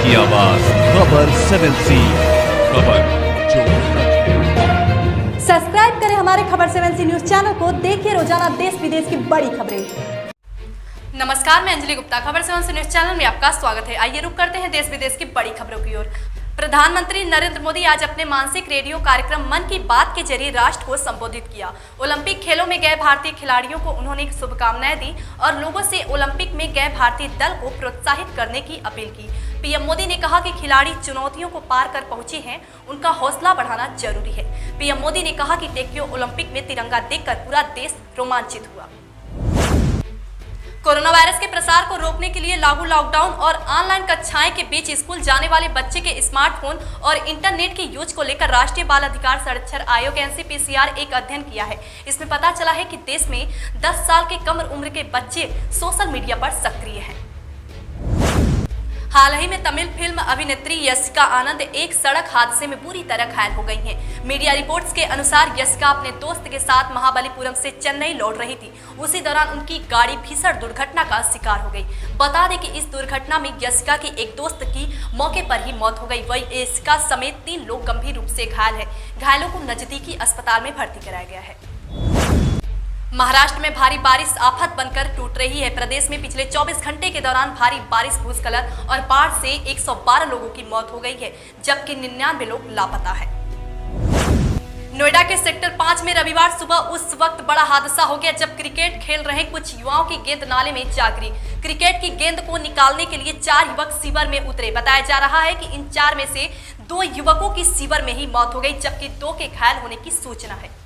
की आवाज खबर 7C, खबर जो सब्सक्राइब करें हमारे खबर 7C न्यूज चैनल को। देखिए रोजाना देश विदेश की बड़ी खबरें। नमस्कार, मैं अंजलि गुप्ता। खबर 7C न्यूज चैनल में आपका स्वागत है। आइए रुक करते हैं देश विदेश की बड़ी खबरों की ओर। प्रधानमंत्री नरेंद्र मोदी आज अपने मासिक रेडियो कार्यक्रम मन की बात के जरिए राष्ट्र को संबोधित किया। ओलंपिक खेलों में गए भारतीय खिलाड़ियों को उन्होंने शुभकामनाएं दी और लोगों से ओलंपिक में गए भारतीय दल को प्रोत्साहित करने की अपील की। पीएम मोदी ने कहा कि खिलाड़ी चुनौतियों को पार कर पहुंचे हैं, उनका हौसला बढ़ाना जरूरी है। पीएम मोदी ने कहा कि टोक्यो ओलंपिक में तिरंगा देखकर पूरा देश रोमांचित हुआ। कोरोना वायरस के प्रसार को रोकने के लिए लागू लॉकडाउन और ऑनलाइन कक्षाएं के बीच स्कूल जाने वाले बच्चे के स्मार्टफोन और इंटरनेट के यूज को लेकर राष्ट्रीय बाल अधिकार संरक्षण आयोग NCPCR एक अध्ययन किया है। इसमें पता चला है कि देश में 10 साल के कम उम्र के बच्चे सोशल मीडिया पर सक्रिय हैं। हाल ही में तमिल फिल्म अभिनेत्री यशिका आनंद एक सड़क हादसे में बुरी तरह घायल हो गई हैं। मीडिया रिपोर्ट्स के अनुसार यशिका अपने दोस्त के साथ महाबलीपुरम से चेन्नई लौट रही थी। उसी दौरान उनकी गाड़ी भीषण दुर्घटना का शिकार हो गई। बता दें कि इस दुर्घटना में यशिका की एक दोस्त की मौके पर ही मौत हो गई। वही यशिका समेत 3 लोग गंभीर रूप से घायल हैं। घायलों को नजदीकी अस्पताल में भर्ती कराया गया है। महाराष्ट्र में भारी बारिश आफत बनकर टूट रही है। प्रदेश में पिछले 24 घंटे के दौरान भारी बारिश, भूस्खलन और बाढ़ से 112 लोगों की मौत हो गई है, जबकि 99 लोग लापता हैं। नोएडा के सेक्टर 5 में रविवार सुबह उस वक्त बड़ा हादसा हो गया जब क्रिकेट खेल रहे कुछ युवाओं की गेंद नाले में जा गिरी। क्रिकेट की गेंद को निकालने के लिए 4 युवक सीवर में उतरे। बताया जा रहा है कि इन 4 में से 2 युवकों की सीवर में ही मौत हो गई, जबकि 2 के घायल होने की सूचना है।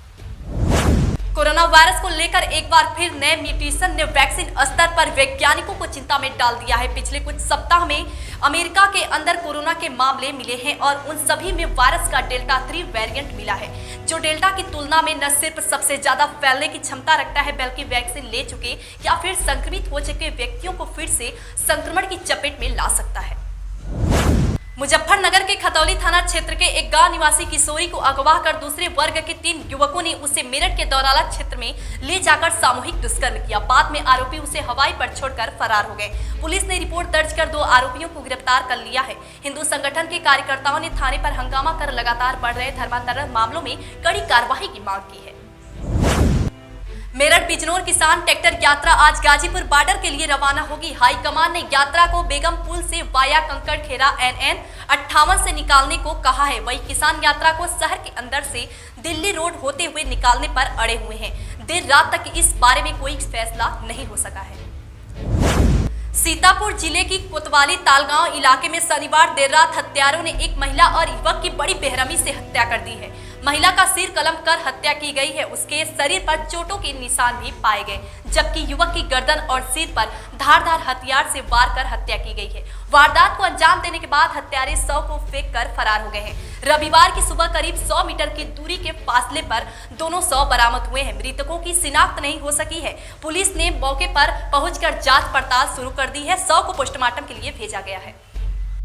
कोरोना वायरस को लेकर एक बार फिर नए म्यूटेशन ने वैक्सीन स्तर पर वैज्ञानिकों को चिंता में डाल दिया है। पिछले कुछ सप्ताह में अमेरिका के अंदर कोरोना के मामले मिले हैं और उन सभी में वायरस का डेल्टा 3 वेरिएंट मिला है, जो डेल्टा की तुलना में न सिर्फ सबसे ज्यादा फैलने की क्षमता रखता है, बल्कि वैक्सीन ले चुके या फिर संक्रमित हो चुके व्यक्तियों को फिर से संक्रमण की चपेट में ला सकता है। मुजफ्फरनगर के खतौली थाना क्षेत्र के एक गांव निवासी किशोरी को अगवा कर दूसरे वर्ग के 3 युवकों ने उसे मेरठ के दौराला क्षेत्र में ले जाकर सामूहिक दुष्कर्म किया। बाद में आरोपी उसे हवाई पर छोड़कर फरार हो गए। पुलिस ने रिपोर्ट दर्ज कर 2 आरोपियों को गिरफ्तार कर लिया है। हिंदू संगठन के कार्यकर्ताओं ने थाने पर हंगामा कर लगातार बढ़ रहे धर्मांतरण मामलों में कड़ी कार्रवाई की मांग की है। मेरठ बिजनौर किसान ट्रैक्टर यात्रा आज गाजीपुर बॉर्डर के लिए रवाना होगी। हाईकमान ने यात्रा को बेगम पुल से वाया कंकड़ खेरा NN 58 से निकालने को कहा है। वही किसान यात्रा को शहर के अंदर से दिल्ली रोड होते हुए निकालने पर अड़े हुए हैं। देर रात तक इस बारे में कोई फैसला नहीं हो सका है। सीतापुर जिले की कोतवाली तालगांव इलाके में शनिवार देर रात हत्यारों ने एक महिला और युवक की बड़ी बेरहमी से हत्या कर दी है। महिला का सिर कलम कर हत्या की गई है। उसके शरीर पर चोटों के निशान भी पाए गए, जबकि युवक की गर्दन और सिर पर धारदार हथियार से वार कर हत्या की गई है। वारदात को अंजाम देने के बाद हत्यारे शव को फेंक कर फरार हो गए हैं। रविवार की सुबह करीब 100 मीटर की दूरी के फासले पर दोनों शव बरामद हुए हैं। मृतकों की शिनाख्त नहीं हो सकी है। पुलिस ने मौके पर पहुंचकर जांच पड़ताल शुरू कर दी है। शव को पोस्टमार्टम के लिए भेजा गया है।